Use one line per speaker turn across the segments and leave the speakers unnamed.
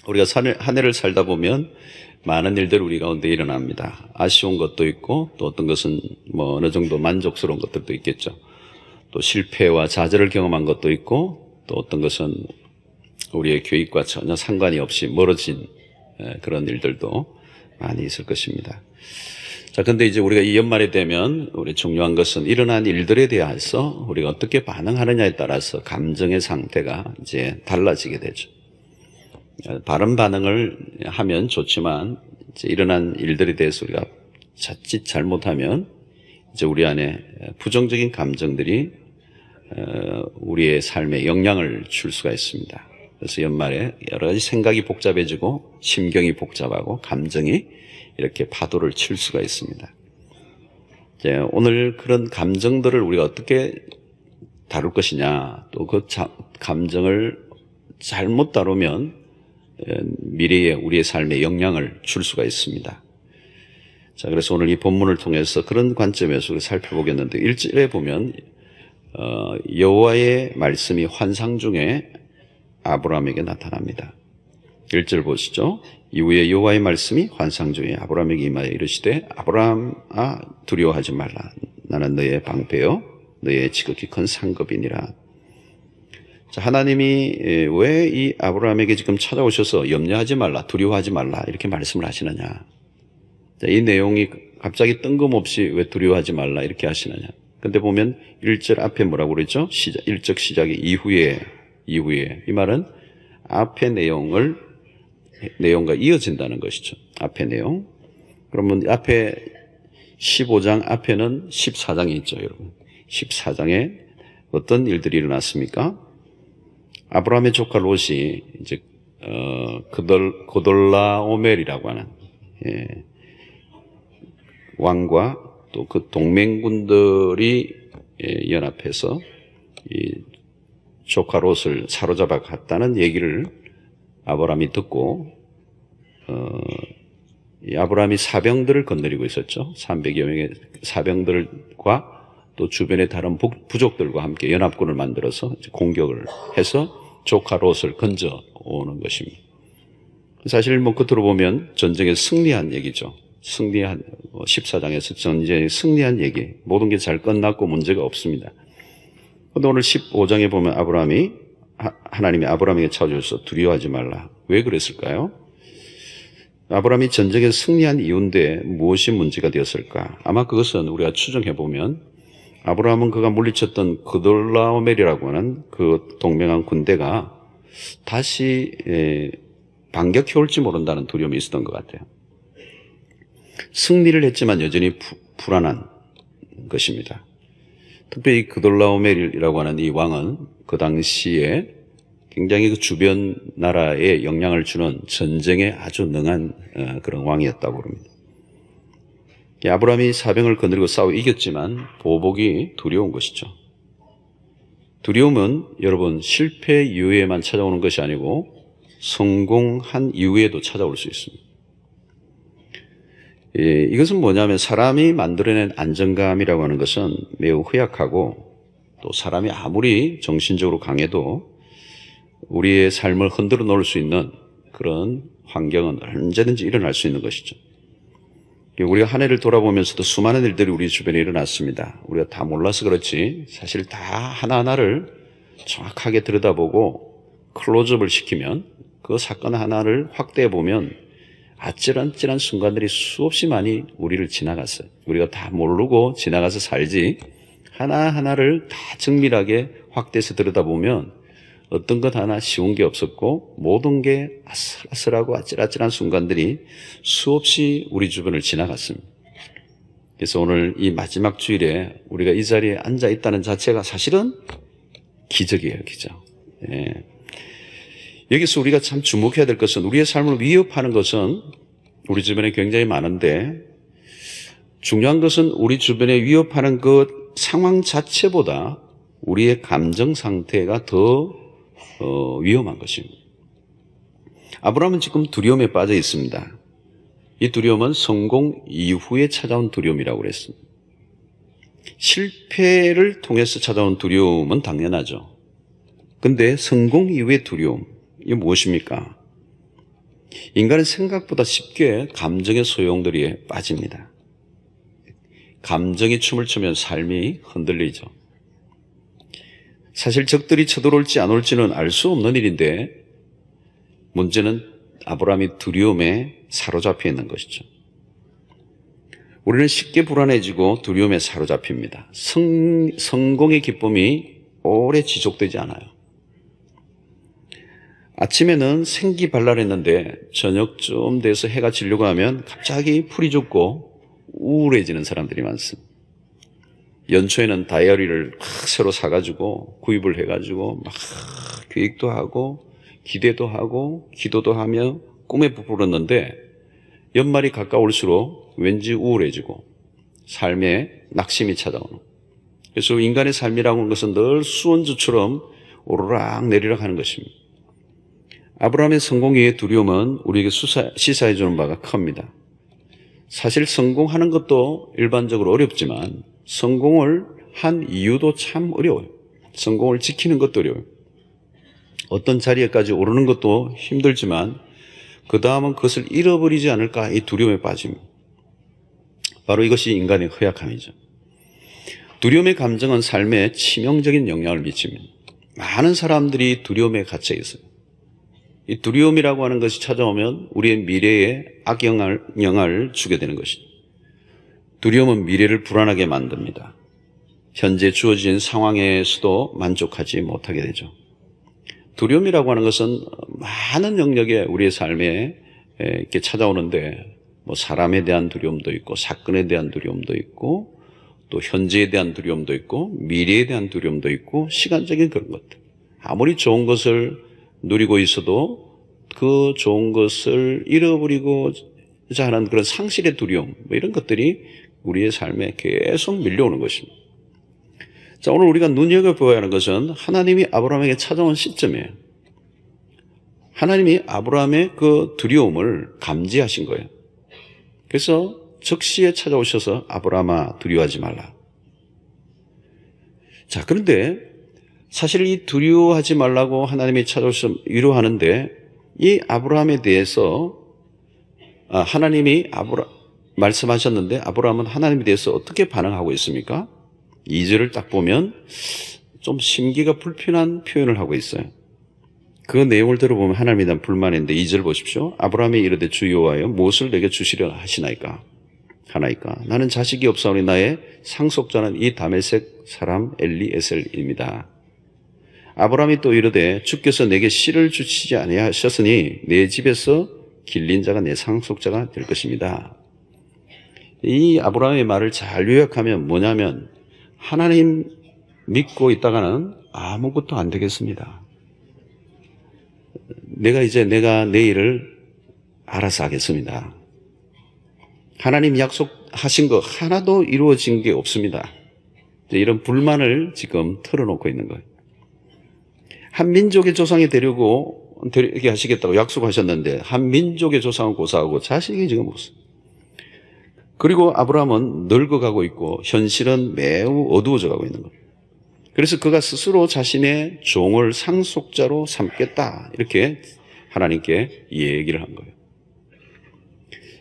우리가 한 해를 살다 보면 많은 일들이 우리 가운데 일어납니다. 아쉬운 것도 있고 또 어떤 것은 뭐 어느 정도 만족스러운 것들도 있겠죠. 또 실패와 좌절을 경험한 것도 있고 또 어떤 것은 우리의 계획과 전혀 상관이 없이 멀어진 그런 일들도 많이 있을 것입니다. 자, 근데 이제 우리가 이 연말이 되면 우리 중요한 것은 일어난 일들에 대해서 우리가 어떻게 반응하느냐에 따라서 감정의 상태가 이제 달라지게 되죠. 바른 반응을 하면 좋지만 이제 일어난 일들에 대해서 우리가 자칫 잘못하면 이제 우리 안에 부정적인 감정들이 우리의 삶에 영향을 줄 수가 있습니다. 그래서 연말에 여러 가지 생각이 복잡해지고 심경이 복잡하고 감정이 이렇게 파도를 칠 수가 있습니다. 이제 오늘 그런 감정들을 우리가 어떻게 다룰 것이냐, 또 그 감정을 잘못 다루면 미래에 우리의 삶에 영향을 줄 수가 있습니다. 자, 그래서 오늘 이 본문을 통해서 그런 관점에서 우리 살펴보겠는데 1절에 보면 여호와의 말씀이 환상 중에 아브라함에게 나타납니다. 1절 보시죠. 이후에 여호와의 말씀이 환상 중에 아브라함에게 임하여 이르시되 아브라함아 두려워하지 말라. 나는 너의 방패요 너의 지극히 큰 상급이니라. 자, 하나님이 왜 이 아브라함에게 지금 찾아오셔서 염려하지 말라, 두려워하지 말라 이렇게 말씀을 하시느냐. 자, 이 내용이 갑자기 뜬금없이 왜 두려워하지 말라 이렇게 하시느냐. 근데 보면 1절 앞에 뭐라고 그랬죠? 1절 시작이 이후에 이 말은 앞의 내용과 이어진다는 것이죠. 앞의 내용. 그러면 앞에 15장 앞에는 14장이 있죠, 여러분. 14장에 어떤 일들이 일어났습니까? 아브라함의 조카 롯이 이제 고돌라오멜이라고 하는 왕과 또 그 동맹군들이 연합해서 이 조카 롯을 사로잡아 갔다는 얘기를 아브라함이 듣고 이 아브라함이 사병들을 건드리고 있었죠. 300여 명의 사병들과 또 주변의 다른 부족들과 함께 연합군을 만들어서 공격을 해서 조카 롯을 건져 오는 것입니다. 사실 뭐 겉으로 보면 전쟁에 승리한 얘기죠. 승리한 14장에서 전쟁에 승리한 얘기, 모든 게 잘 끝났고 문제가 없습니다. 그런데 오늘 15장에 보면 하나님이 아브라함에게 찾아오셔서 두려워하지 말라. 왜 그랬을까요? 아브라함이 전쟁에 승리한 이유인데 무엇이 문제가 되었을까? 아마 그것은 우리가 추정해 보면 아브라함은 그가 물리쳤던 그돌라오멜이라고 하는 그 동맹한 군대가 다시 반격해 올지 모른다는 두려움이 있었던 것 같아요. 승리를 했지만 여전히 불안한 것입니다. 특별히 그돌라오멜이라고 하는 이 왕은 그 당시에 굉장히 그 주변 나라에 영향을 주는 전쟁에 아주 능한 그런 왕이었다고 합니다. 아브라함이 사병을 거느리고 싸워 이겼지만 보복이 두려운 것이죠. 두려움은 여러분 실패 이후에만 찾아오는 것이 아니고 성공한 이후에도 찾아올 수 있습니다. 이것은 뭐냐면 사람이 만들어낸 안정감이라고 하는 것은 매우 허약하고 또 사람이 아무리 정신적으로 강해도 우리의 삶을 흔들어 놓을 수 있는 그런 환경은 언제든지 일어날 수 있는 것이죠. 우리가 한 해를 돌아보면서도 수많은 일들이 우리 주변에 일어났습니다. 우리가 다 몰라서 그렇지 사실 다 하나하나를 정확하게 들여다보고 클로즈업을 시키면 그 사건 하나를 확대해 보면 아찔한 순간들이 수없이 많이 우리를 지나갔어요. 우리가 다 모르고 지나가서 살지 하나하나를 다 정밀하게 확대해서 들여다보면 어떤 것 하나 쉬운 게 없었고 모든 게 아슬아슬하고 아찔한 순간들이 수없이 우리 주변을 지나갔습니다. 그래서 오늘 이 마지막 주일에 우리가 이 자리에 앉아 있다는 자체가 사실은 기적이에요, 기적. 여기서 우리가 참 주목해야 될 것은 우리의 삶을 위협하는 것은 우리 주변에 굉장히 많은데 중요한 것은 우리 주변에 위협하는 그 상황 자체보다 우리의 감정 상태가 더 위험한 것입니다. 아브라함은 지금 두려움에 빠져 있습니다. 이 두려움은 성공 이후에 찾아온 두려움이라고 그랬습니다. 실패를 통해서 찾아온 두려움은 당연하죠. 근데 성공 이후의 두려움, 이게 무엇입니까? 인간은 생각보다 쉽게 감정의 소용돌이에 빠집니다. 감정이 춤을 추면 삶이 흔들리죠. 사실 적들이 쳐들어올지 안 올지는 알 수 없는 일인데 문제는 아브라함이 두려움에 사로잡혀 있는 것이죠. 우리는 쉽게 불안해지고 두려움에 사로잡힙니다. 성공의 기쁨이 오래 지속되지 않아요. 아침에는 생기발랄했는데 저녁쯤 돼서 해가 지려고 하면 갑자기 풀이 죽고 우울해지는 사람들이 많습니다. 연초에는 다이어리를 막 새로 사가지고 구입을 해가지고 막 계획도 하고 기대도 하고 기도도 하며 꿈에 부풀었는데 연말이 가까울수록 왠지 우울해지고 삶에 낙심이 찾아오는. 그래서 인간의 삶이라고 하는 것은 늘 수원주처럼 오르락 내리락 하는 것입니다. 아브라함의 성공 위의 두려움은 우리에게 시사해 주는 바가 큽니다. 사실 성공하는 것도 일반적으로 어렵지만 성공을 한 이유도 참 어려워요. 성공을 지키는 것도 어려워요. 어떤 자리에까지 오르는 것도 힘들지만 그 다음은 그것을 잃어버리지 않을까 이 두려움에 빠집니다. 바로 이것이 인간의 허약함이죠. 두려움의 감정은 삶에 치명적인 영향을 미칩니다. 많은 사람들이 두려움에 갇혀 있어요. 이 두려움이라고 하는 것이 찾아오면 우리의 미래에 악영향을 주게 되는 것이죠. 두려움은 미래를 불안하게 만듭니다. 현재 주어진 상황에서도 만족하지 못하게 되죠. 두려움이라고 하는 것은 많은 영역에 우리의 삶에 이렇게 찾아오는데 뭐 사람에 대한 두려움도 있고 사건에 대한 두려움도 있고 또 현재에 대한 두려움도 있고 미래에 대한 두려움도 있고 시간적인 그런 것들. 아무리 좋은 것을 누리고 있어도 그 좋은 것을 잃어버리고자 하는 그런 상실의 두려움 뭐 이런 것들이 우리의 삶에 계속 밀려오는 것입니다. 자, 오늘 우리가 눈여겨보아야 하는 것은 하나님이 아브라함에게 찾아온 시점이에요. 하나님이 아브라함의 그 두려움을 감지하신 거예요. 그래서 적시에 찾아오셔서 아브라함아 두려워하지 말라. 자, 그런데 사실 이 두려워하지 말라고 하나님이 찾아오셔서 위로하는데 이 아브라함에 대해서 하나님이 말씀하셨는데 아브라함은 하나님에 대해서 어떻게 반응하고 있습니까? 2절을 딱 보면 좀 심기가 불편한 표현을 하고 있어요. 그 내용을 들어보면 하나님에 대한 불만인데 2절 보십시오. 아브라함이 이르되 주 여호와여 무엇을 내게 주시려 하시나이까? 나는 자식이 없사오니 나의 상속자는 이 다메섹 사람 엘리에셀입니다. 아브라함이 또 이르되 주께서 내게 씨를 주시지 아니하셨으니 내 집에서 길린 자가 내 상속자가 될 것입니다. 이 아브라함의 말을 잘 요약하면 뭐냐면 하나님 믿고 있다가는 아무것도 안 되겠습니다. 내가 내 일을 알아서 하겠습니다. 하나님 약속하신 거 하나도 이루어진 게 없습니다. 이런 불만을 지금 털어놓고 있는 거예요. 한 민족의 조상이 되게 하시겠다고 약속하셨는데 한 민족의 조상은 고사하고 자식이 지금 없어요. 그리고 아브라함은 늙어가고 있고 현실은 매우 어두워져 가고 있는 거예요. 그래서 그가 스스로 자신의 종을 상속자로 삼겠다 이렇게 하나님께 얘기를 한 거예요.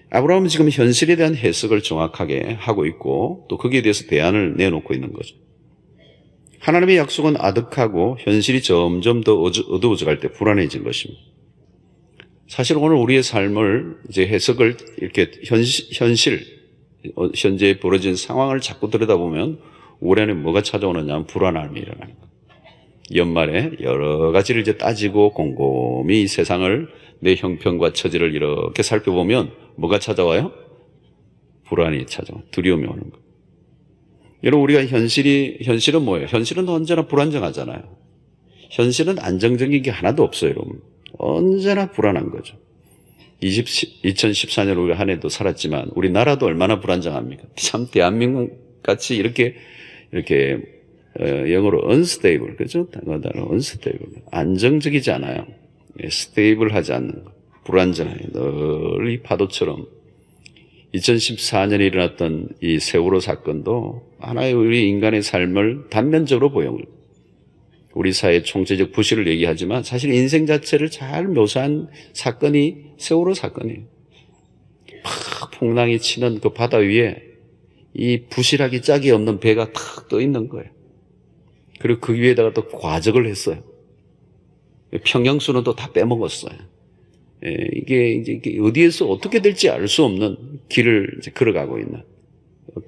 아브라함은 지금 현실에 대한 해석을 정확하게 하고 있고 또 거기에 대해서 대안을 내놓고 있는 거죠. 하나님의 약속은 아득하고 현실이 점점 더 어두워져 갈 때 불안해진 것입니다. 사실 오늘 우리의 삶을 이제 해석을 이렇게 현재에 벌어진 상황을 자꾸 들여다보면 우리 안에 뭐가 찾아오느냐 하면 불안함이 일어나는 거예요. 연말에 여러 가지를 이제 따지고 곰곰이 이 세상을 내 형편과 처지를 이렇게 살펴보면 뭐가 찾아와요? 불안이 찾아와요. 두려움이 오는 거예요. 여러분 우리가 현실은 뭐예요? 현실은 언제나 불안정하잖아요. 현실은 안정적인 게 하나도 없어요, 여러분. 언제나 불안한 거죠. 2014년 우리 한 해도 살았지만 우리나라도 얼마나 불안정합니까? 참 대한민국 같이 이렇게 영어로 unstable, 그죠? 단어로 unstable. 안정적이지 않아요. 스테이블하지 않는 거. 불안정해요. 늘 이 파도처럼. 2014년에 일어났던 이 세월호 사건도 하나의 우리 인간의 삶을 단면적으로 보여요. 우리 사회의 총체적 부실을 얘기하지만 사실 인생 자체를 잘 묘사한 사건이 세월호 사건이에요. 막 풍랑이 치는 그 바다 위에 이 부실하기 짝이 없는 배가 탁 떠 있는 거예요. 그리고 그 위에다가 또 과적을 했어요. 평양수는 또 다 빼먹었어요. 이게 이제 어디에서 어떻게 될지 알 수 없는 길을 이제 걸어가고 있는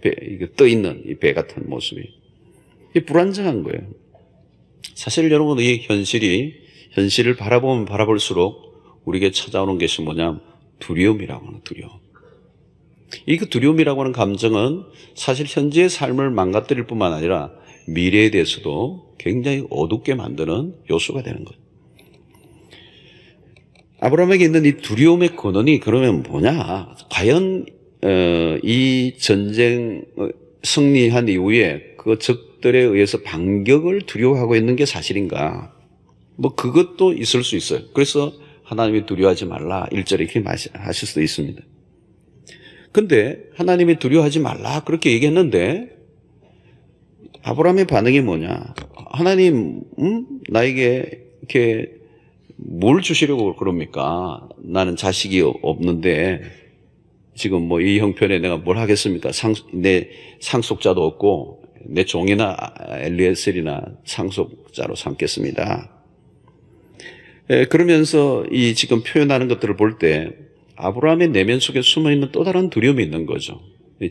이게 떠 있는 이 배 같은 모습이 이게 불안정한 거예요. 사실 여러분 이 현실을 바라보면 바라볼수록 우리에게 찾아오는 것이 뭐냐? 두려움이라고 하는 두려움. 이 그 두려움이라고 하는 감정은 사실 현재의 삶을 망가뜨릴 뿐만 아니라 미래에 대해서도 굉장히 어둡게 만드는 요소가 되는 거예요. 아브라함에게 있는 이 두려움의 근원이 그러면 뭐냐? 과연 이 전쟁 승리한 이후에 그 적들에 의해서 반격을 두려워하고 있는 게 사실인가? 뭐 그것도 있을 수 있어요. 그래서 하나님이 두려워하지 말라 1절에 이렇게 하실 수도 있습니다. 근데 하나님이 두려워하지 말라 그렇게 얘기했는데 아브라함의 반응이 뭐냐? 하나님 나에게 이렇게 뭘 주시려고 그럽니까? 나는 자식이 없는데 지금 뭐 이 형편에 내가 뭘 하겠습니까? 내 상속자도 없고 내 종이나 엘리에셀이나 상속자로 삼겠습니다. 그러면서 이 지금 표현하는 것들을 볼 때 아브라함의 내면 속에 숨어있는 또 다른 두려움이 있는 거죠.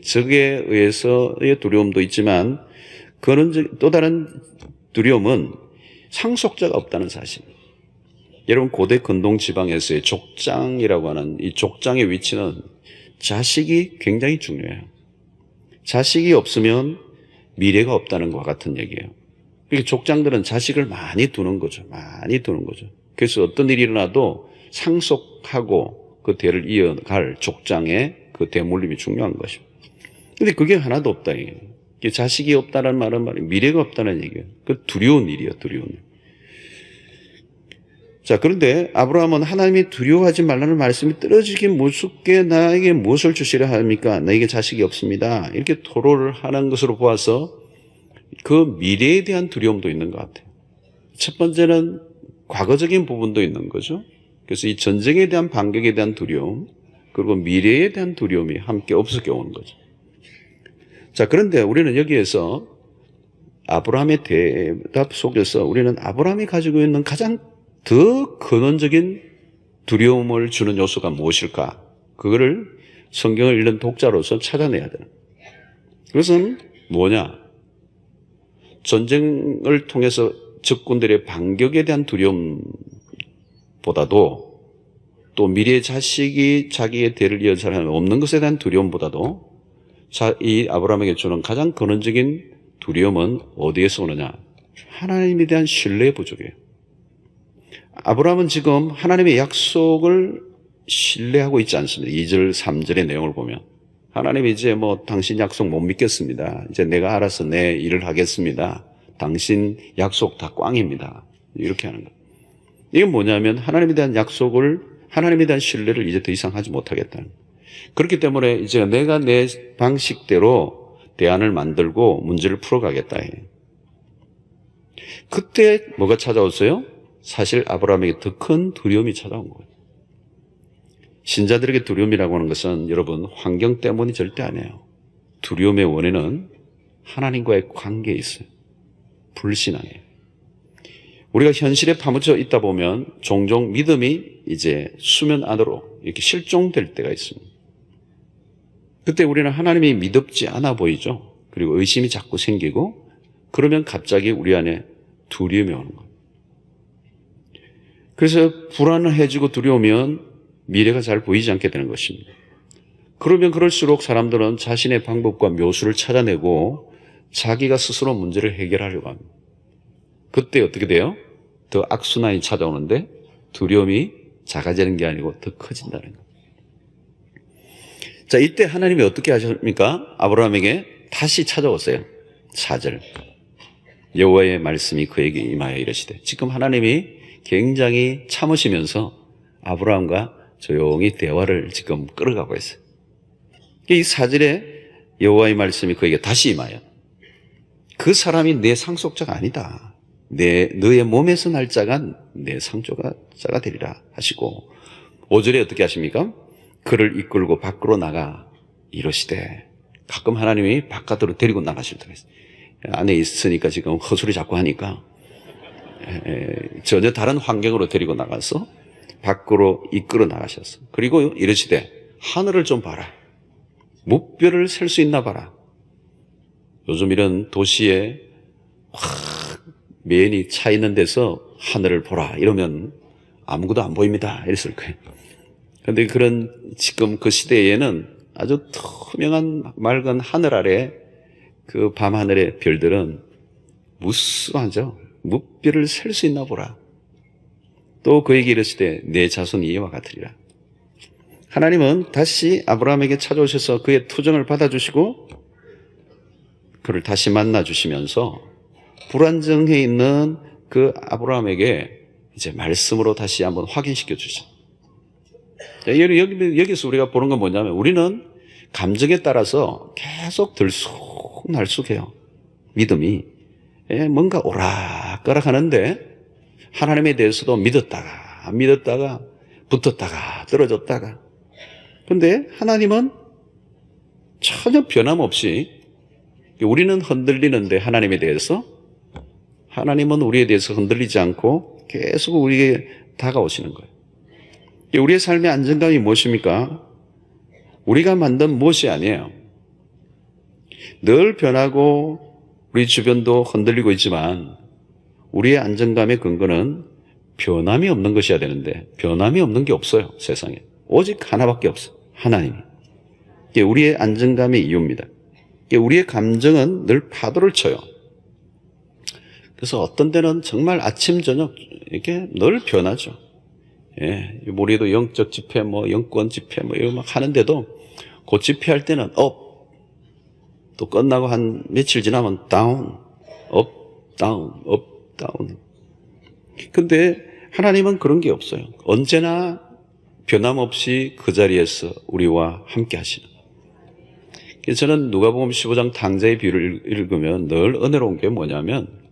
적에 의해서의 두려움도 있지만 그런 또 다른 두려움은 상속자가 없다는 사실. 여러분 고대 근동 지방에서의 족장이라고 하는 이 족장의 위치는 자식이 굉장히 중요해요. 자식이 없으면 미래가 없다는 것과 같은 얘기예요. 그러니까 족장들은 자식을 많이 두는 거죠. 많이 두는 거죠. 그래서 어떤 일이 일어나도 상속하고 그 대를 이어갈 족장의 그 대물림이 중요한 것이죠. 근데 그게 하나도 없다 이게. 자식이 없다는 말은 미래가 없다는 얘기예요. 그 두려운 일이에요. 두려운 일. 자, 그런데 아브라함은 하나님이 두려워하지 말라는 말씀이 떨어지기 무섭게 나에게 무엇을 주시려 합니까? 나에게 자식이 없습니다. 이렇게 토로를 하는 것으로 보아서 그 미래에 대한 두려움도 있는 것 같아요. 첫 번째는 과거적인 부분도 있는 거죠. 그래서 이 전쟁에 대한 반격에 대한 두려움, 그리고 미래에 대한 두려움이 함께 없어져 오는 거죠. 자, 그런데 우리는 여기에서 아브라함의 대답 속에서 우리는 아브라함이 가지고 있는 가장 더 근원적인 두려움을 주는 요소가 무엇일까? 그거를 성경을 읽는 독자로서 찾아내야 돼요. 그것은 뭐냐? 전쟁을 통해서 적군들의 반격에 대한 두려움보다도 또 미래의 자식이 자기의 대를 이어갈 사람이 없는 것에 대한 두려움보다도 이 아브라함에게 주는 가장 근원적인 두려움은 어디에서 오느냐? 하나님에 대한 신뢰 부족이에요. 아브라함은 지금 하나님의 약속을 신뢰하고 있지 않습니다. 2절, 3절의 내용을 보면. 하나님 이제 당신 약속 못 믿겠습니다. 이제 내가 알아서 내 일을 하겠습니다. 당신 약속 다 꽝입니다. 이렇게 하는 거예요. 이게 뭐냐면 하나님에 대한 약속을, 하나님에 대한 신뢰를 이제 더 이상 하지 못하겠다는 거예요. 그렇기 때문에 이제 내가 내 방식대로 대안을 만들고 문제를 풀어가겠다. 그때 뭐가 찾아왔어요? 사실 아브라함에게 더 큰 두려움이 찾아온 거예요. 신자들에게 두려움이라고 하는 것은 여러분 환경 때문이 절대 아니에요. 두려움의 원인은 하나님과의 관계에 있어요. 불신앙이에요. 우리가 현실에 파묻혀 있다 보면 종종 믿음이 이제 수면 안으로 이렇게 실종될 때가 있습니다. 그때 우리는 하나님이 믿음지 않아 보이죠. 그리고 의심이 자꾸 생기고 그러면 갑자기 우리 안에 두려움이 오는 거예요. 그래서 불안해지고 두려우면 미래가 잘 보이지 않게 되는 것입니다. 그러면 그럴수록 사람들은 자신의 방법과 묘수를 찾아내고 자기가 스스로 문제를 해결하려고 합니다. 그때 어떻게 돼요? 더 악순환이 찾아오는데 두려움이 작아지는 게 아니고 더 커진다는 거예요. 자, 이때 하나님이 어떻게 하십니까? 아브라함에게 다시 찾아오세요. 4절. 여호와의 말씀이 그에게 임하여 이르시되. 지금 하나님이 굉장히 참으시면서 아브라함과 조용히 대화를 지금 끌어가고 있어요. 이 4절에 여호와의 말씀이 그에게 다시 임하여. 그 사람이 내 상속자가 아니다. 너의 몸에서 날 자가 내 상조가 자가 되리라 하시고 5절에 어떻게 하십니까? 그를 이끌고 밖으로 나가 이러시되 가끔 하나님이 바깥으로 데리고 나가실 때가 있어요. 안에 있으니까 지금 헛소리 자꾸 하니까 전혀 다른 환경으로 데리고 나가서 밖으로 이끌어 나가셨어. 그리고 이러시되 하늘을 좀 봐라. 무뼈를 셀 수 있나 봐라. 요즘 이런 도시에 확 면이 차 있는 데서 하늘을 보라 이러면 아무것도 안 보입니다 이랬을 거예요. 그런데 그런 지금 그 시대에는 아주 투명한 맑은 하늘 아래 그 밤하늘의 별들은 무수하죠. 무뼈를 셀 수 있나 보라. 또 그에게 이르시되 내 자손이 이와 같으리라. 하나님은 다시 아브라함에게 찾아오셔서 그의 투정을 받아주시고 그를 다시 만나주시면서 불안정해 있는 그 아브라함에게 이제 말씀으로 다시 한번 확인시켜 주죠. 여기서 우리가 보는 건 뭐냐면 우리는 감정에 따라서 계속 들쑥날쑥해요. 믿음이 뭔가 오락가락 하는데 하나님에 대해서도 믿었다가 안 믿었다가 붙었다가 떨어졌다가. 그런데 하나님은 전혀 변함없이 우리는 흔들리는데 하나님에 대해서 하나님은 우리에 대해서 흔들리지 않고 계속 우리에게 다가오시는 거예요. 우리의 삶의 안정감이 무엇입니까? 우리가 만든 무엇이 아니에요. 늘 변하고 우리 주변도 흔들리고 있지만 우리의 안정감의 근거는 변함이 없는 것이어야 되는데 변함이 없는 게 없어요. 세상에. 오직 하나밖에 없어요. 하나님이. 이게 우리의 안정감의 이유입니다. 이게 우리의 감정은 늘 파도를 쳐요. 그래서 어떤 때는 정말 아침 저녁 이렇게 늘 변하죠. 예, 우리도 영적 집회, 영권 집회, 이런 막 하는데도 그 집회할 때는 업, 또 끝나고 한 며칠 지나면 다운, 업, 다운, 업, 다운. 근데 하나님은 그런 게 없어요. 언제나 변함없이 그 자리에서 우리와 함께 하시는. 그래서 저는 누가복음 15장 당자의 비유를 읽으면 늘 은혜로운 게 뭐냐면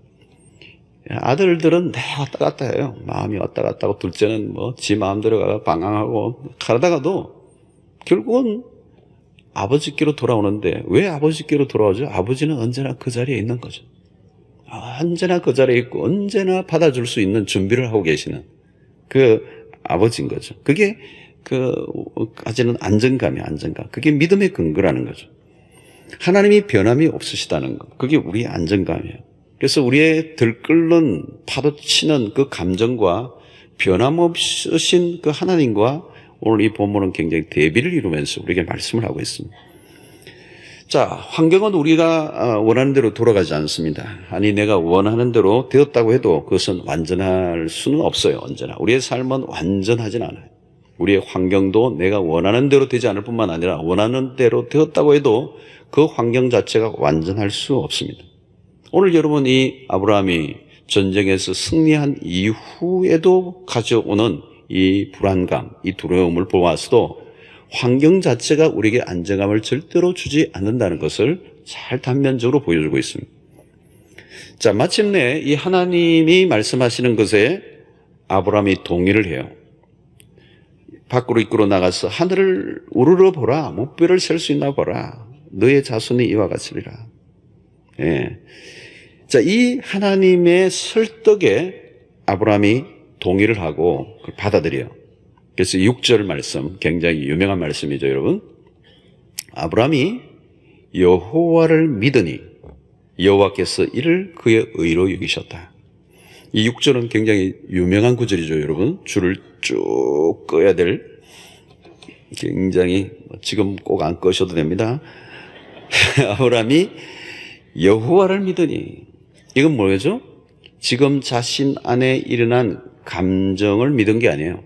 아들들은 내 왔다 갔다 해요. 마음이 왔다 갔다 하고 둘째는 지 마음대로 가서 방황하고 가다가도 결국은 아버지께로 돌아오는데 왜 아버지께로 돌아오죠? 아버지는 언제나 그 자리에 있는 거죠. 언제나 그 자리에 있고 언제나 받아줄 수 있는 준비를 하고 계시는 그 아버지인 거죠. 그게 가지는 안정감이에요. 안정감. 그게 믿음의 근거라는 거죠. 하나님이 변함이 없으시다는 것. 그게 우리의 안정감이에요. 그래서 우리의 들끓는 파도치는 그 감정과 변함없으신 그 하나님과 오늘 이 본문은 굉장히 대비를 이루면서 우리에게 말씀을 하고 있습니다. 자, 환경은 우리가 원하는 대로 돌아가지 않습니다. 아니 내가 원하는 대로 되었다고 해도 그것은 완전할 수는 없어요. 언제나. 우리의 삶은 완전하진 않아요. 우리의 환경도 내가 원하는 대로 되지 않을 뿐만 아니라 원하는 대로 되었다고 해도 그 환경 자체가 완전할 수 없습니다. 오늘 여러분 이 아브라함이 전쟁에서 승리한 이후에도 가져오는 이 불안감, 이 두려움을 보아서도 환경 자체가 우리에게 안정감을 절대로 주지 않는다는 것을 잘 단면적으로 보여주고 있습니다. 자, 마침내 이 하나님이 말씀하시는 것에 아브라함이 동의를 해요. 밖으로 이끌어 나가서 하늘을 우러러 보라. 무뼈를 셀 수 있나 보라. 너의 자손이 이와 같으리라. 예. 자, 이 하나님의 설득에 아브라함이 동의를 하고 그걸 받아들여요. 그래서 6절 말씀, 굉장히 유명한 말씀이죠, 여러분. 아브라함이 여호와를 믿으니 여호와께서 이를 그의 의로 여기셨다. 이 6절은 굉장히 유명한 구절이죠, 여러분. 줄을 쭉 꺼야 될 굉장히 지금 꼭 안 꺼셔도 됩니다. 아브라함이 여호와를 믿으니 이건 뭐죠? 지금 자신 안에 일어난 감정을 믿은 게 아니에요.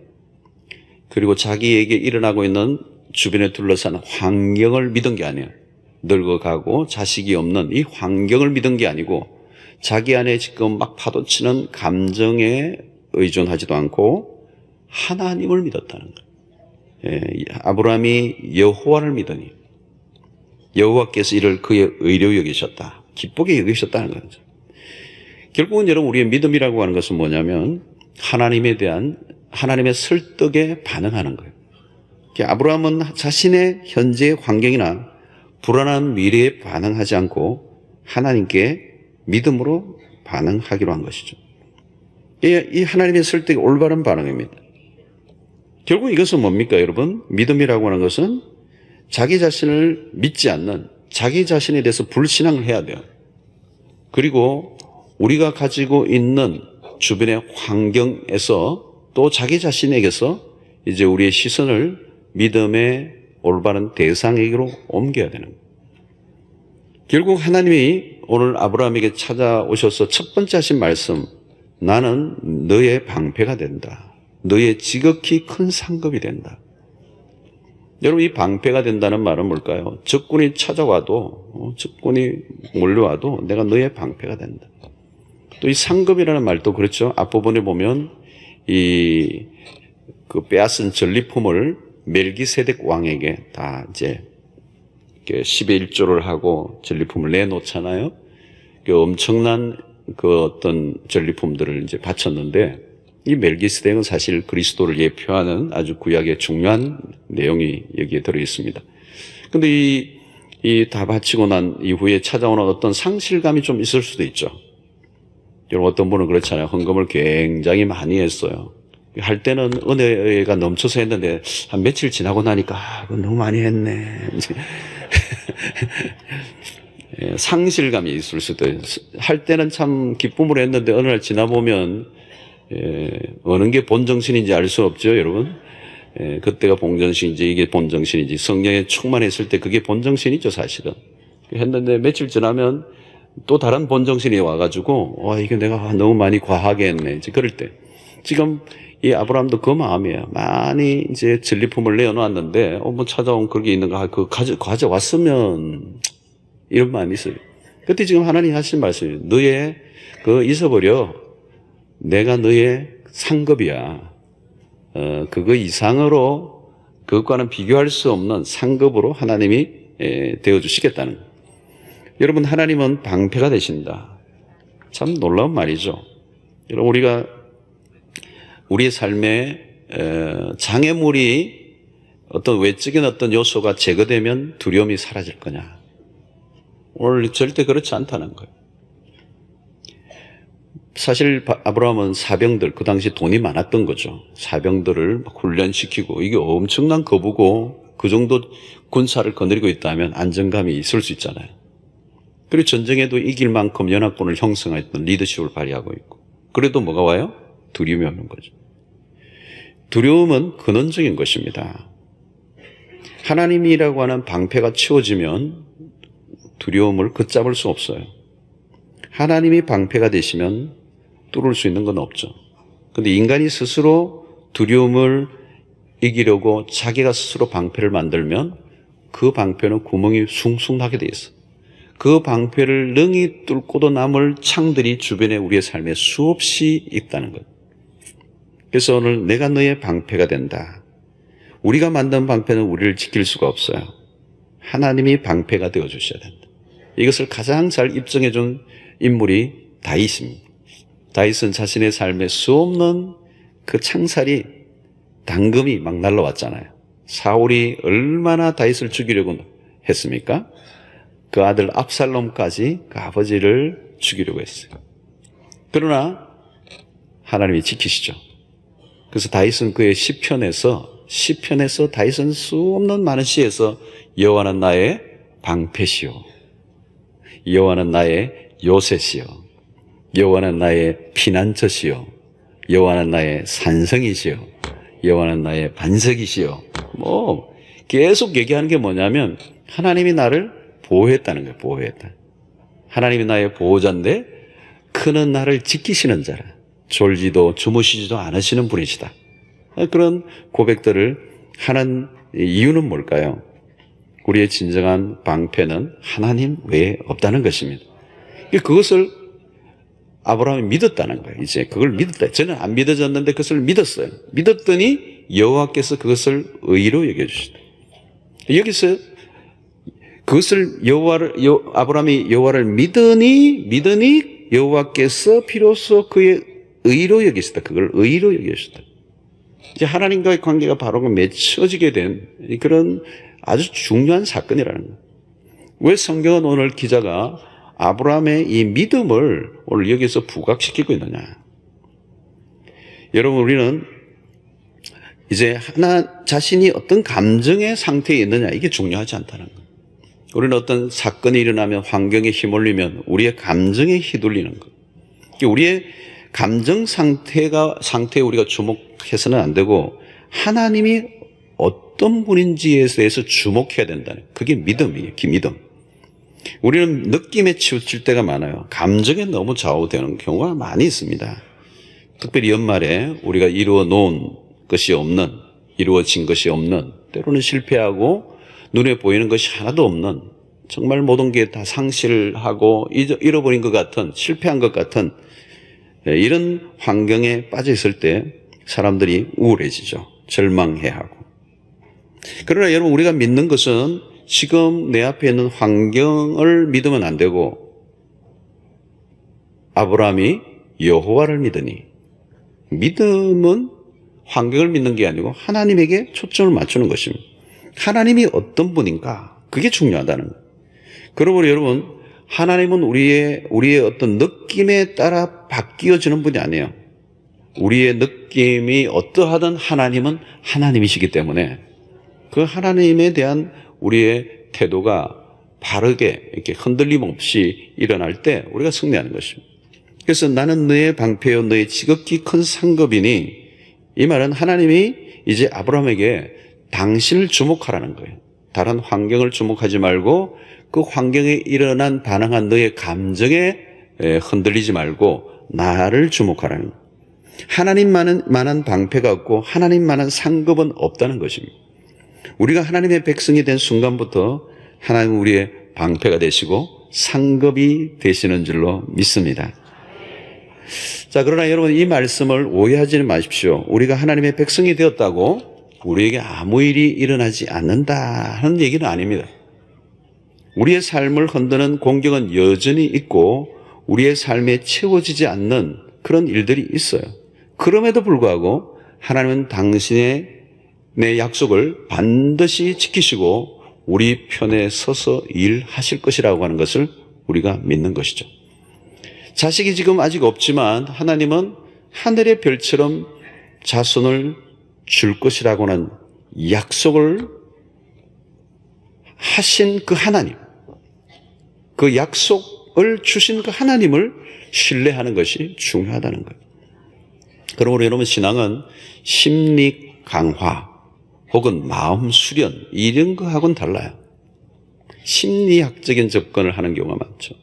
그리고 자기에게 일어나고 있는 주변에 둘러싼 환경을 믿은 게 아니에요. 늙어가고 자식이 없는 이 환경을 믿은 게 아니고 자기 안에 지금 막 파도치는 감정에 의존하지도 않고 하나님을 믿었다는 거예요. 예, 아브라함이 여호와를 믿으니 여호와께서 이를 그의 의로 여기셨다. 기쁘게 여기셨다는 거죠. 결국은 여러분 우리의 믿음이라고 하는 것은 뭐냐면 하나님에 대한 하나님의 설득에 반응하는 거예요. 아브라함은 자신의 현재의 환경이나 불안한 미래에 반응하지 않고 하나님께 믿음으로 반응하기로 한 것이죠. 이 하나님의 설득이 올바른 반응입니다. 결국 이것은 뭡니까, 여러분? 믿음이라고 하는 것은 자기 자신을 믿지 않는, 자기 자신에 대해서 불신앙을 해야 돼요. 그리고 우리가 가지고 있는 주변의 환경에서 또 자기 자신에게서 이제 우리의 시선을 믿음의 올바른 대상에게로 옮겨야 되는 거예요. 결국 하나님이 오늘 아브라함에게 찾아오셔서 첫 번째 하신 말씀, 나는 너의 방패가 된다. 너의 지극히 큰 상급이 된다. 여러분, 이 방패가 된다는 말은 뭘까요? 적군이 찾아와도, 적군이 몰려와도 내가 너의 방패가 된다. 또 이 상급이라는 말도 그렇죠. 앞부분에 보면 그 빼앗은 전리품을 멜기세덱 왕에게 다 이제 10의 1조를 하고 전리품을 내놓잖아요. 그 엄청난 그 어떤 전리품들을 이제 바쳤는데, 이 멜기세덱은 사실 그리스도를 예표하는 아주 구약의 중요한 내용이 여기에 들어 있습니다. 근데 이 다 바치고 난 이후에 찾아오는 어떤 상실감이 좀 있을 수도 있죠. 여러분, 어떤 분은 그렇잖아요. 헌금을 굉장히 많이 했어요. 할 때는 은혜가 넘쳐서 했는데 한 며칠 지나고 나니까 그거 너무 많이 했네. 상실감이 있을 수도 있어요. 할 때는 참 기쁨으로 했는데 어느 날 지나보면 어느 게 본정신인지 알 수 없죠, 여러분. 그때가 본정신인지 이게 본정신인지, 성령에 충만했을 때 그게 본정신이죠, 사실은. 했는데 며칠 지나면 또 다른 본정신이 와가지고 이게 내가 너무 많이 과하게 했네. 이제 그럴 때 지금 이 아브라함도 그 마음이에요. 많이 이제 전리품을 내어놨는데 뭐 찾아온 그게 있는가, 그 가져왔으면, 이런 마음이 있어요. 그때 지금 하나님이 하신 말씀이에요. 너의 그 잊어버려. 내가 너의 상급이야. 그거 이상으로 그것과는 비교할 수 없는 상급으로 하나님이 되어주시겠다는 거예요. 여러분, 하나님은 방패가 되신다. 참 놀라운 말이죠. 여러분, 우리가 우리의 삶에 장애물이 어떤 외적인 어떤 요소가 제거되면 두려움이 사라질 거냐? 오늘 절대 그렇지 않다는 거예요. 사실 아브라함은 사병들, 그 당시 돈이 많았던 거죠. 사병들을 훈련시키고, 이게 엄청난 거부고, 그 정도 군사를 거느리고 있다면 안정감이 있을 수 있잖아요. 그리고 전쟁에도 이길 만큼 연합군을 형성했던 리더십을 발휘하고 있고, 그래도 뭐가 와요? 두려움이 오는 거죠. 두려움은 근원적인 것입니다. 하나님이라고 하는 방패가 치워지면 두려움을 걷잡을 수 없어요. 하나님이 방패가 되시면 뚫을 수 있는 건 없죠. 그런데 인간이 스스로 두려움을 이기려고 자기가 스스로 방패를 만들면 그 방패는 구멍이 숭숭 나게 돼 있어요. 그 방패를 능히 뚫고도 남을 창들이 주변에 우리의 삶에 수없이 있다는 것. 그래서 오늘 내가 너의 방패가 된다. 우리가 만든 방패는 우리를 지킬 수가 없어요. 하나님이 방패가 되어 주셔야 된다. 이것을 가장 잘 입증해 준 인물이 다윗입니다. 다윗은 자신의 삶에 수없는 그 창살이, 당금이 막 날라왔잖아요. 사울이 얼마나 다윗을 죽이려고 했습니까? 그 아들 압살롬까지 그 아버지를 죽이려고 했어요. 그러나 하나님이 지키시죠. 그래서 다윗은 그의 시편에서 다윗은 수없는 많은 시에서 여호와는 나의 방패시요, 여호와는 나의 요새시요, 여호와는 나의 피난처시요, 여호와는 나의 산성이시요, 여호와는 나의 반석이시요. 뭐 계속 얘기하는 게 뭐냐면 하나님이 나를 보호했다는 거예요. 보호했다. 하나님이 나의 보호자인데 그는 나를 지키시는 자라. 졸지도 주무시지도 않으시는 분이시다. 그런 고백들을 하는 이유는 뭘까요? 우리의 진정한 방패는 하나님 외에 없다는 것입니다. 그것을 아브라함이 믿었다는 거예요. 이제 그걸 믿었다. 저는 안 믿어졌는데 그것을 믿었어요. 믿었더니 여호와께서 그것을 의로 여겨주시다. 여기서 그것을 아브라함이 여호와를 믿으니 여호와께서 비로소 그의 의로 여기시다. 그걸 의로 여기시다. 이제 하나님과의 관계가 바로 맺혀지게 된 그런 아주 중요한 사건이라는 거예요. 왜 성경은 오늘 기자가 아브라함의 이 믿음을 오늘 여기서 부각시키고 있느냐. 여러분, 우리는 이제 하나 자신이 어떤 감정의 상태에 있느냐, 이게 중요하지 않다는 거예요. 우리는 어떤 사건이 일어나면, 환경에 휘몰리면 우리의 감정에 휘둘리는 거예요. 우리의 감정 상태에 우리가 주목해서는 안 되고 하나님이 어떤 분인지에 대해서 주목해야 된다는 거예요. 그게 믿음이에요. 믿음. 우리는 느낌에 치우칠 때가 많아요. 감정에 너무 좌우되는 경우가 많이 있습니다. 특별히 연말에 우리가 이루어 놓은 것이 없는, 이루어진 것이 없는, 때로는 실패하고 눈에 보이는 것이 하나도 없는, 정말 모든 게 다 상실하고 잃어버린 것 같은, 실패한 것 같은 이런 환경에 빠져 있을 때 사람들이 우울해지죠. 절망해하고. 그러나 여러분, 우리가 믿는 것은 지금 내 앞에 있는 환경을 믿으면 안 되고 아브라함이 여호와를 믿으니, 믿음은 환경을 믿는 게 아니고 하나님에게 초점을 맞추는 것입니다. 하나님이 어떤 분인가, 그게 중요하다는 거예요. 그러므로 여러분, 하나님은 우리의 어떤 느낌에 따라 바뀌어지는 분이 아니에요. 우리의 느낌이 어떠하든 하나님은 하나님이시기 때문에 그 하나님에 대한 우리의 태도가 바르게 이렇게 흔들림 없이 일어날 때 우리가 승리하는 것입니다. 그래서 나는 너의 방패요 너의 지극히 큰 상급이니, 이 말은 하나님이 이제 아브라함에게 당신을 주목하라는 거예요. 다른 환경을 주목하지 말고 그 환경에 일어난 반응한 너의 감정에 흔들리지 말고 나를 주목하라는 거예요. 하나님만한 방패가 없고 하나님만한 상급은 없다는 것입니다. 우리가 하나님의 백성이 된 순간부터 하나님은 우리의 방패가 되시고 상급이 되시는 줄로 믿습니다. 자, 그러나 여러분, 이 말씀을 오해하지 마십시오. 우리가 하나님의 백성이 되었다고 우리에게 아무 일이 일어나지 않는다 하는 얘기는 아닙니다. 우리의 삶을 흔드는 공격은 여전히 있고 우리의 삶에 채워지지 않는 그런 일들이 있어요. 그럼에도 불구하고 하나님은 당신의 내 약속을 반드시 지키시고 우리 편에 서서 일하실 것이라고 하는 것을 우리가 믿는 것이죠. 자식이 지금 아직 없지만 하나님은 하늘의 별처럼 자손을 줄 것이라고 하는 약속을 하신 그 하나님, 그 약속을 주신 그 하나님을 신뢰하는 것이 중요하다는 거예요. 그러므로 여러분, 신앙은 심리 강화 혹은 마음 수련 이런 거하고는 달라요. 심리학적인 접근을 하는 경우가 많죠.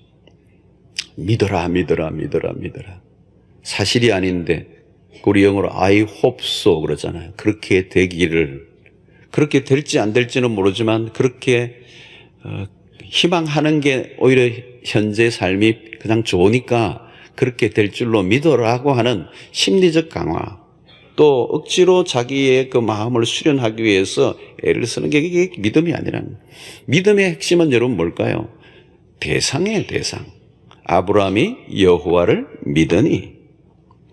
믿어라, 믿어라, 믿어라, 믿어라. 사실이 아닌데 우리 영어로 I hope so 그러잖아요. 그렇게 되기를. 그렇게 될지 안 될지는 모르지만 그렇게 희망하는 게 오히려 현재 삶이 그냥 좋으니까 그렇게 될 줄로 믿어라고 하는 심리적 강화, 또 억지로 자기의 그 마음을 수련하기 위해서 애를 쓰는 게 이게 믿음이 아니라는 거예요. 믿음의 핵심은 여러분 뭘까요? 대상이에요, 대상. 아브라함이 여호와를 믿으니,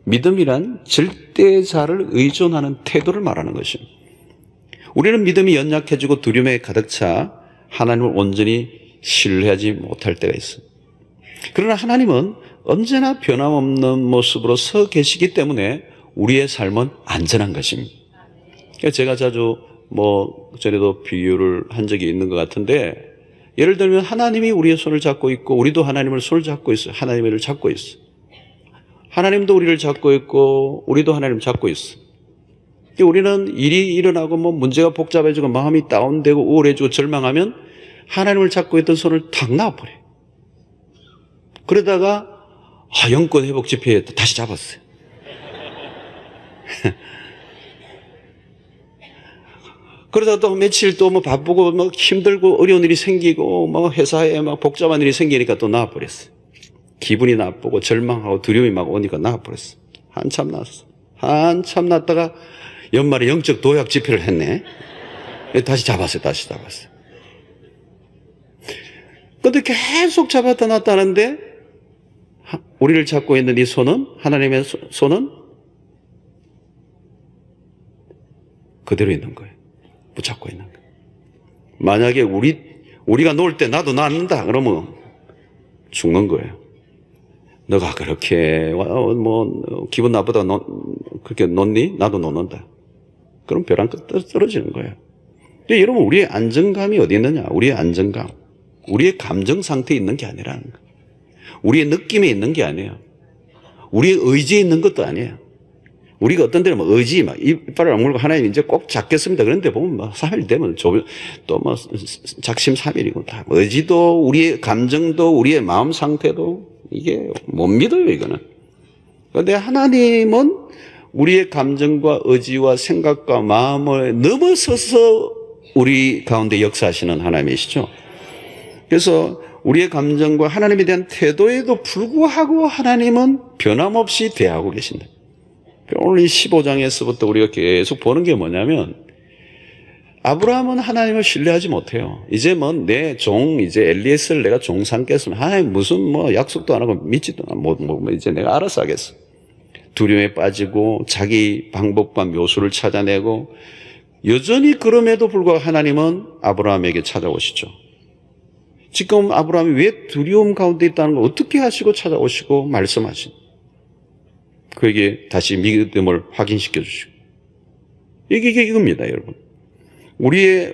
믿음이란 절대자를 의존하는 태도를 말하는 것입니다. 우리는 믿음이 연약해지고 두려움에 가득 차 하나님을 온전히 신뢰하지 못할 때가 있어요. 그러나 하나님은 언제나 변함없는 모습으로 서 계시기 때문에 우리의 삶은 안전한 것입니다. 제가 자주 전에도 비유를 한 적이 있는 것 같은데, 예를 들면 하나님이 우리의 손을 잡고 있고 우리도 하나님을 손을 잡고 있어요. 하나님을 잡고 있어요. 하나님도 우리를 잡고 있고 우리도 하나님을 잡고 있어요. 우리는 일이 일어나고 문제가 복잡해지고 마음이 다운되고 우울해지고 절망하면 하나님을 잡고 있던 손을 탁 놔버려요. 그러다가 영권 회복 집회에 다시 잡았어요. 그러다가 또 며칠 또 바쁘고 힘들고 어려운 일이 생기고 회사에 복잡한 일이 생기니까 또 나와버렸어요. 기분이 나쁘고 절망하고 두려움이 오니까 나와버렸어요. 한참 났어. 한참 났다가 연말에 영적 도약 집회를 했네. 다시 잡았어요. 근데 계속 잡았다 놨다 하는데 우리를 잡고 있는 이 손은, 하나님의 손은 그대로 있는 거예요. 붙잡고 있는 거예요. 만약에 우리가 놀 때 나도 낳는다 그러면 죽는 거예요. 너가 그렇게 기분 나쁘다 그렇게 놓니? 나도 놓는다. 그럼 벼랑 끝 떨어지는 거예요. 근데 여러분, 우리의 안정감이 어디 있느냐? 우리의 안정감, 우리의 감정 상태에 있는 게 아니라는 거예요. 우리의 느낌에 있는 게 아니에요. 우리의 의지에 있는 것도 아니에요. 우리가 어떤 데는 의지, 이빨을 악물고 하나님 이제 꼭 잡겠습니다. 그런데 보면 3일 되면 또 작심삼일이고 다 의지도, 우리의 감정도, 우리의 마음 상태도 이게 못 믿어요, 이거는. 그런데 하나님은 우리의 감정과 의지와 생각과 마음을 넘어서서 우리 가운데 역사하시는 하나님이시죠. 그래서 우리의 감정과 하나님에 대한 태도에도 불구하고 하나님은 변함없이 대하고 계신다. 오늘 이 15장에서부터 우리가 계속 보는 게 뭐냐면, 아브라함은 하나님을 신뢰하지 못해요. 이제 내 이제 엘리에스를 내가 종 삼겠으면 하나님 무슨 약속도 안 하고 믿지도 않고 이제 내가 알아서 하겠어. 두려움에 빠지고 자기 방법과 묘수를 찾아내고, 여전히 그럼에도 불구하고 하나님은 아브라함에게 찾아오시죠. 지금 아브라함이 왜 두려움 가운데 있다는 걸 어떻게 하시고 찾아오시고 말씀하신, 그에게 다시 믿음을 확인시켜 주시고, 이게 이겁니다, 여러분. 우리의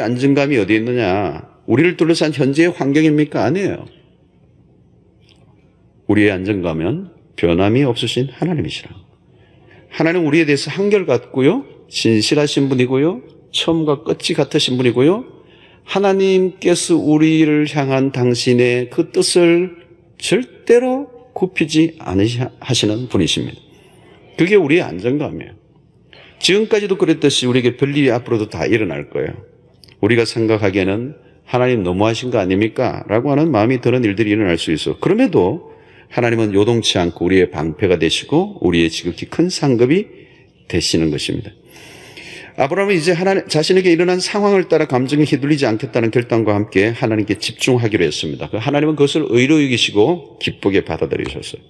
안정감이 어디에 있느냐? 우리를 둘러싼 현재의 환경입니까? 아니에요. 우리의 안정감은 변함이 없으신 하나님이시라. 하나님 우리에 대해서 한결같고요, 진실하신 분이고요, 처음과 끝이 같으신 분이고요, 하나님께서 우리를 향한 당신의 그 뜻을 절대로 굽히지 않으시는 분이십니다. 그게 우리의 안정감이에요. 지금까지도 그랬듯이 우리에게 별일이 앞으로도 다 일어날 거예요. 우리가 생각하기에는 하나님 너무하신 거 아닙니까? 라고 하는 마음이 드는 일들이 일어날 수 있어. 그럼에도 하나님은 요동치 않고 우리의 방패가 되시고 우리의 지극히 큰 상급이 되시는 것입니다. 아브라함은 이제 하나님 자신에게 일어난 상황을 따라 감정에 휘둘리지 않겠다는 결단과 함께 하나님께 집중하기로 했습니다. 하나님은 그것을 의로 여기시고 기쁘게 받아들이셨어요.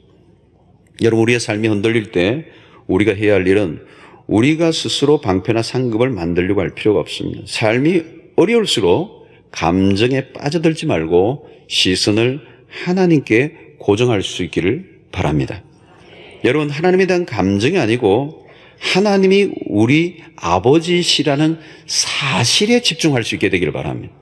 여러분, 우리의 삶이 흔들릴 때 우리가 해야 할 일은 우리가 스스로 방패나 상급을 만들려고 할 필요가 없습니다. 삶이 어려울수록 감정에 빠져들지 말고 시선을 하나님께 고정할 수 있기를 바랍니다. 여러분, 하나님에 대한 감정이 아니고 하나님이 우리 아버지시라는 사실에 집중할 수 있게 되기를 바랍니다.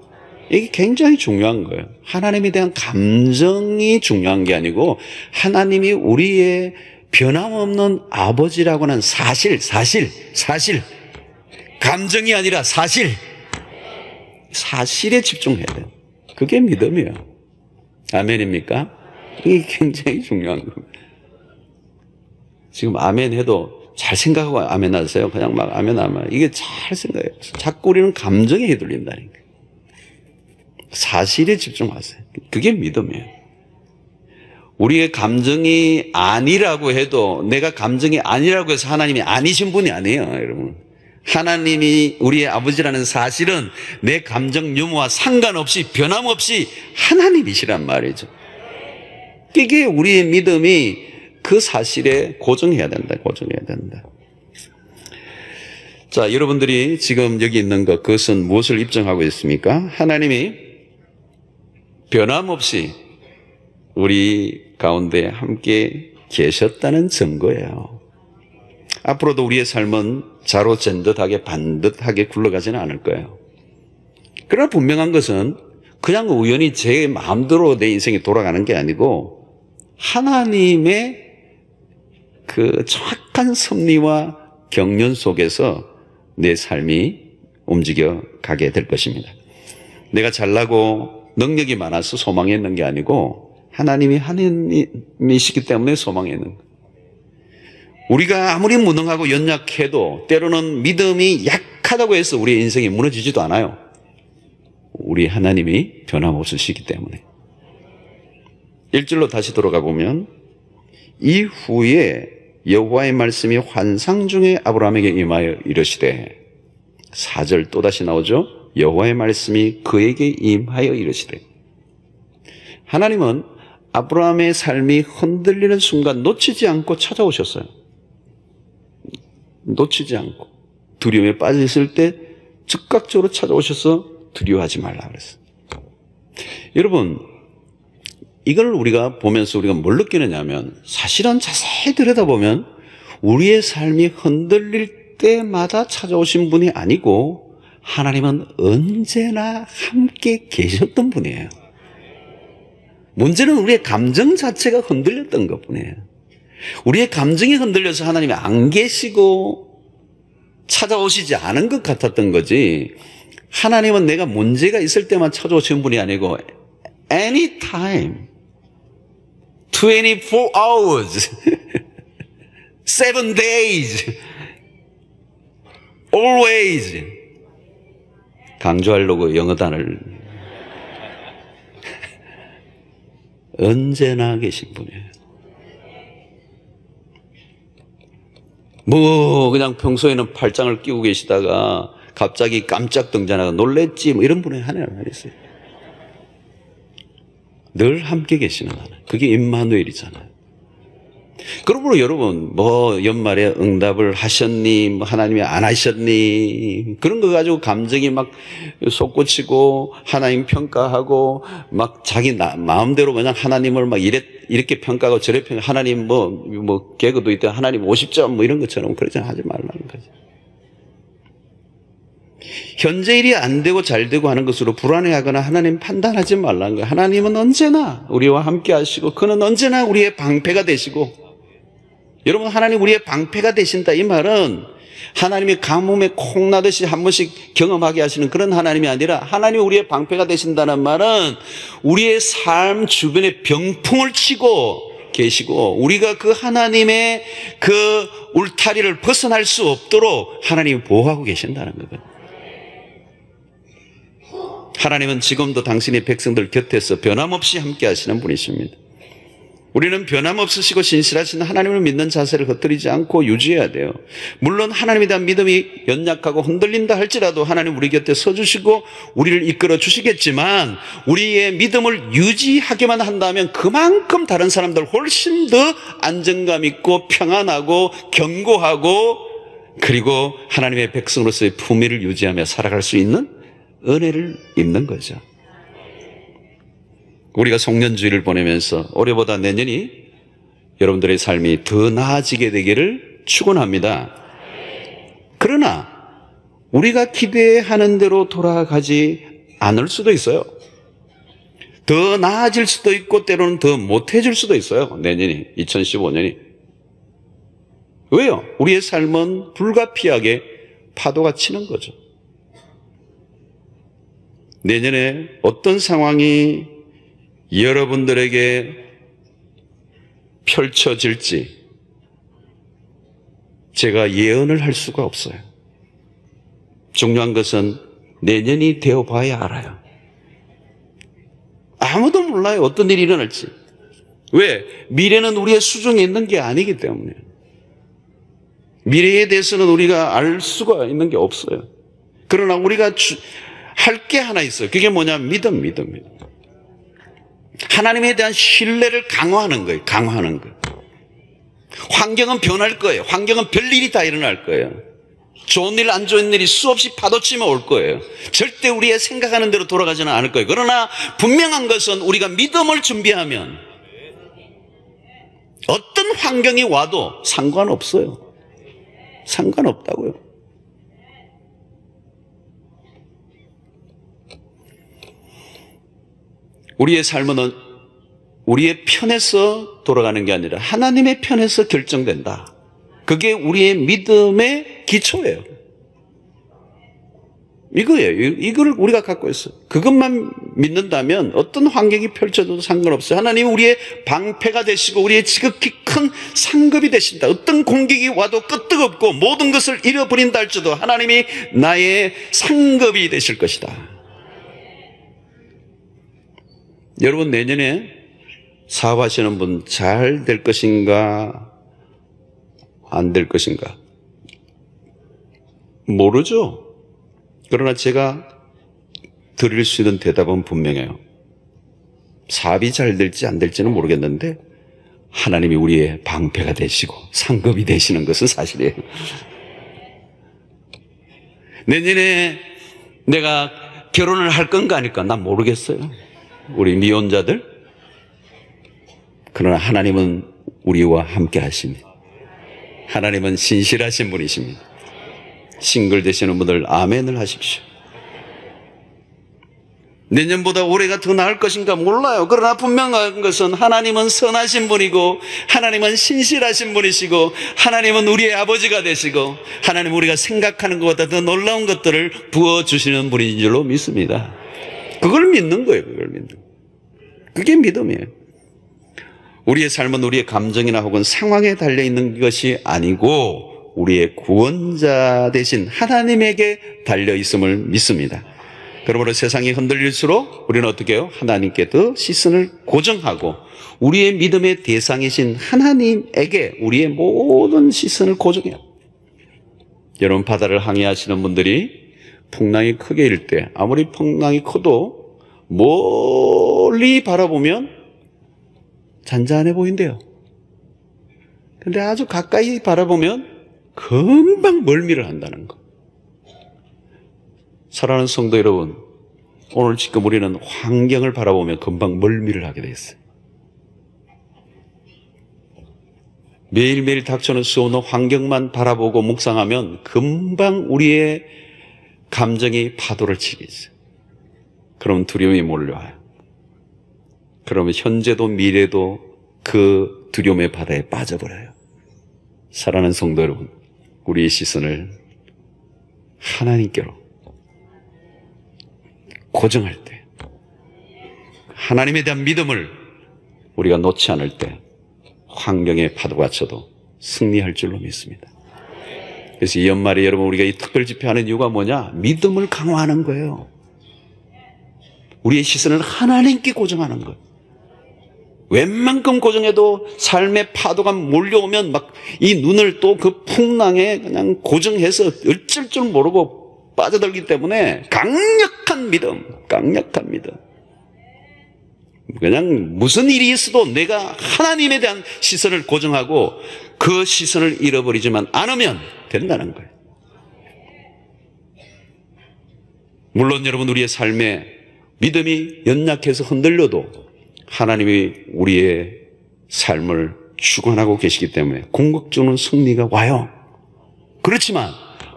이게 굉장히 중요한 거예요. 하나님에 대한 감정이 중요한 게 아니고 하나님이 우리의 변함없는 아버지라고 하는 사실, 감정이 아니라 사실에 집중해야 돼요. 그게 믿음이에요. 아멘입니까? 이게 굉장히 중요한 겁니다. 지금 아멘 해도 잘 생각하고 아멘 하세요. 그냥 막 아멘 하면 이게 잘 생각해요. 자꾸 우리는 감정에 휘둘린다니까. 사실에 집중하세요. 그게 믿음이에요. 우리의 감정이 아니라고 해도 내가 감정이 아니라고 해서 하나님이 아니신 분이 아니에요, 여러분. 하나님이 우리의 아버지라는 사실은 내 감정 유무와 상관없이 변함없이 하나님이시란 말이죠. 이게 우리의 믿음이 그 사실에 고정해야 된다. 자, 여러분들이 지금 여기 있는 것, 그것은 무엇을 입증하고 있습니까? 하나님이 변함없이 우리 가운데 함께 계셨다는 증거예요. 앞으로도 우리의 삶은 자로 잰 듯하게 반듯하게 굴러가지는 않을 거예요. 그러나 분명한 것은 그냥 우연히 제 마음대로 내 인생이 돌아가는 게 아니고 하나님의 그 정확한 섭리와 경륜 속에서 내 삶이 움직여 가게 될 것입니다. 내가 잘나고 능력이 많아서 소망했는 게 아니고 하나님이 하나님이시기 때문에 소망했는 거예요. 우리가 아무리 무능하고 연약해도 때로는 믿음이 약하다고 해서 우리의 인생이 무너지지도 않아요. 우리 하나님이 변함없으시기 때문에. 1절로 다시 돌아가 보면 이후에 여호와의 말씀이 환상 중에 아브라함에게 임하여 이르시되, 4절 또다시 나오죠. 여호와의 말씀이 그에게 임하여 이르시되. 하나님은 아브라함의 삶이 흔들리는 순간 놓치지 않고 찾아오셨어요. 놓치지 않고. 두려움에 빠져 있을 때 즉각적으로 찾아오셔서 두려워하지 말라 그랬어요. 여러분, 이걸 우리가 보면서 우리가 뭘 느끼느냐면, 사실은 자세히 들여다보면 우리의 삶이 흔들릴 때마다 찾아오신 분이 아니고 하나님은 언제나 함께 계셨던 분이에요. 문제는 우리의 감정 자체가 흔들렸던 것뿐이에요. 우리의 감정이 흔들려서 하나님이 안 계시고 찾아오시지 않은 것 같았던 거지, 하나님은 내가 문제가 있을 때만 찾아오시는 분이 아니고 anytime, 24 hours, 7 days, always. 강조하려고 영어 단어를. 언제나 계신 분이에요. 뭐 그냥 평소에는 팔짱을 끼고 계시다가 갑자기 깜짝 등장하고 놀랬지 뭐 이런 분이 하나님 아니었어요. 늘 함께 계시는 하나님. 그게 임마누엘이잖아요. 그러므로 여러분, 뭐 연말에 응답을 하셨니, 뭐 하나님이 안 하셨니, 그런 거 가지고 감정이 막 솟구치고 하나님 평가하고 막 자기 마음대로 그냥 하나님을 막 이렇게 평가하고 저렇게 평가하고, 하나님 뭐 개그도 있다, 하나님 50점 뭐 이런 것처럼 그러지 하지 말라는 거죠. 현재 일이 안 되고 잘 되고 하는 것으로 불안해하거나 하나님 판단하지 말라는 거예요. 하나님은 언제나 우리와 함께 하시고 그는 언제나 우리의 방패가 되시고, 여러분, 하나님 우리의 방패가 되신다 이 말은 하나님이 가뭄에 콩 나듯이 한 번씩 경험하게 하시는 그런 하나님이 아니라, 하나님이 우리의 방패가 되신다는 말은 우리의 삶 주변에 병풍을 치고 계시고 우리가 그 하나님의 그 울타리를 벗어날 수 없도록 하나님이 보호하고 계신다는 거거든요. 하나님은 지금도 당신의 백성들 곁에서 변함없이 함께 하시는 분이십니다. 우리는 변함없으시고 신실하신 하나님을 믿는 자세를 흩뜨리지 않고 유지해야 돼요. 물론 하나님에 대한 믿음이 연약하고 흔들린다 할지라도 하나님 우리 곁에 서주시고 우리를 이끌어 주시겠지만, 우리의 믿음을 유지하게만 한다면 그만큼 다른 사람들 훨씬 더 안정감 있고 평안하고 견고하고, 그리고 하나님의 백성으로서의 품위를 유지하며 살아갈 수 있는 은혜를 입는 거죠. 우리가 송년주의를 보내면서 올해보다 내년이 여러분들의 삶이 더 나아지게 되기를 축원합니다. 그러나 우리가 기대하는 대로 돌아가지 않을 수도 있어요. 더 나아질 수도 있고 때로는 더 못해질 수도 있어요. 내년이, 2015년이. 왜요? 우리의 삶은 불가피하게 파도가 치는 거죠. 내년에 어떤 상황이 여러분들에게 펼쳐질지 제가 예언을 할 수가 없어요. 중요한 것은 내년이 되어봐야 알아요. 아무도 몰라요, 어떤 일이 일어날지. 왜? 미래는 우리의 수중에 있는 게 아니기 때문에. 미래에 대해서는 우리가 알 수가 있는 게 없어요. 그러나 우리가 할 게 하나 있어요. 그게 뭐냐? 믿음. 하나님에 대한 신뢰를 강화하는 거예요. 강화하는 거. 환경은 변할 거예요. 환경은 별일이 다 일어날 거예요. 좋은 일, 안 좋은 일이 수없이 파도치며 올 거예요. 절대 우리의 생각하는 대로 돌아가지는 않을 거예요. 그러나 분명한 것은 우리가 믿음을 준비하면 어떤 환경이 와도 상관없어요. 상관없다고요. 우리의 삶은 우리의 편에서 돌아가는 게 아니라 하나님의 편에서 결정된다. 그게 우리의 믿음의 기초예요. 이거예요. 이걸 우리가 갖고 있어요. 그것만 믿는다면 어떤 환경이 펼쳐져도 상관없어요. 하나님은 우리의 방패가 되시고 우리의 지극히 큰 상급이 되신다. 어떤 공격이 와도 끄떡없고 모든 것을 잃어버린다 할지라도 하나님이 나의 상급이 되실 것이다. 여러분, 내년에 사업하시는 분 잘 될 것인가 안 될 것인가 모르죠. 그러나 제가 드릴 수 있는 대답은 분명해요. 사업이 잘 될지 안 될지는 모르겠는데 하나님이 우리의 방패가 되시고 상급이 되시는 것은 사실이에요. 내년에 내가 결혼을 할 건가 아닐까 난 모르겠어요. 우리 미혼자들. 그러나 하나님은 우리와 함께 하십니다. 하나님은 신실하신 분이십니다. 싱글 되시는 분들 아멘을 하십시오. 내년보다 올해가 더 나을 것인가 몰라요. 그러나 분명한 것은 하나님은 선하신 분이고 하나님은 신실하신 분이시고 하나님은 우리의 아버지가 되시고 하나님은 우리가 생각하는 것보다 더 놀라운 것들을 부어주시는 분인 줄로 믿습니다. 그걸 믿는 거예요. 그걸 믿는 거예요. 그게 믿음이에요. 우리의 삶은 우리의 감정이나 혹은 상황에 달려있는 것이 아니고 우리의 구원자 되신 하나님에게 달려있음을 믿습니다. 그러므로 세상이 흔들릴수록 우리는 어떻게 해요? 하나님께 더 시선을 고정하고 우리의 믿음의 대상이신 하나님에게 우리의 모든 시선을 고정해요. 여러분 바다를 항해하시는 분들이 풍랑이 크게 일 때 아무리 풍랑이 커도 멀리 바라보면 잔잔해 보인대요. 근데 아주 가까이 바라보면 금방 멀미를 한다는 거. 사랑하는 성도 여러분, 오늘 지금 우리는 환경을 바라보면 금방 멀미를 하게 돼 있어요. 매일매일 닥쳐는 수없는 환경만 바라보고 묵상하면 금방 우리의 감정이 파도를 치게 있어요. 그럼 두려움이 몰려와요. 그러면 현재도 미래도 그 두려움의 바다에 빠져버려요. 사랑하는 성도 여러분, 우리의 시선을 하나님께로 고정할 때, 하나님에 대한 믿음을 우리가 놓지 않을 때 환경의 파도가 쳐도 승리할 줄로 믿습니다. 그래서 이 연말에 여러분 우리가 이 특별 집회하는 이유가 뭐냐? 믿음을 강화하는 거예요. 우리의 시선을 하나님께 고정하는 거예요. 웬만큼 고정해도 삶의 파도가 몰려오면 막 이 눈을 또 그 풍랑에 그냥 고정해서 어쩔 줄 모르고 빠져들기 때문에 강력한 믿음. 그냥 무슨 일이 있어도 내가 하나님에 대한 시선을 고정하고 그 시선을 잃어버리지만 않으면 된다는 거예요. 물론 여러분 우리의 삶에 믿음이 연약해서 흔들려도 하나님이 우리의 삶을 주관하고 계시기 때문에 궁극적으로 승리가 와요. 그렇지만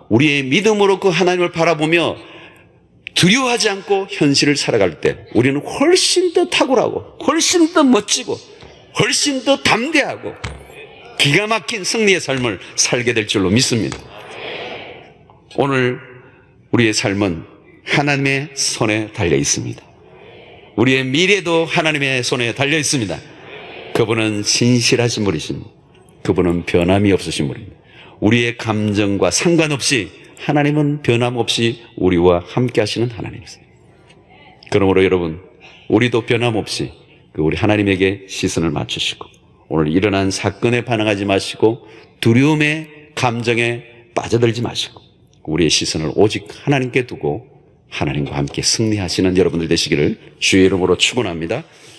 우리의 믿음으로 그 하나님을 바라보며 두려워하지 않고 현실을 살아갈 때 우리는 훨씬 더 탁월하고 훨씬 더 멋지고 훨씬 더 담대하고 기가 막힌 승리의 삶을 살게 될 줄로 믿습니다. 오늘 우리의 삶은 하나님의 손에 달려 있습니다. 우리의 미래도 하나님의 손에 달려 있습니다. 그분은 신실하신 분이십니다. 그분은 변함이 없으신 분입니다. 우리의 감정과 상관없이 하나님은 변함없이 우리와 함께 하시는 하나님이세요. 그러므로 여러분 우리도 변함없이 우리 하나님에게 시선을 맞추시고 오늘 일어난 사건에 반응하지 마시고 두려움의 감정에 빠져들지 마시고 우리의 시선을 오직 하나님께 두고 하나님과 함께 승리하시는 여러분들 되시기를 주의 이름으로 축원합니다.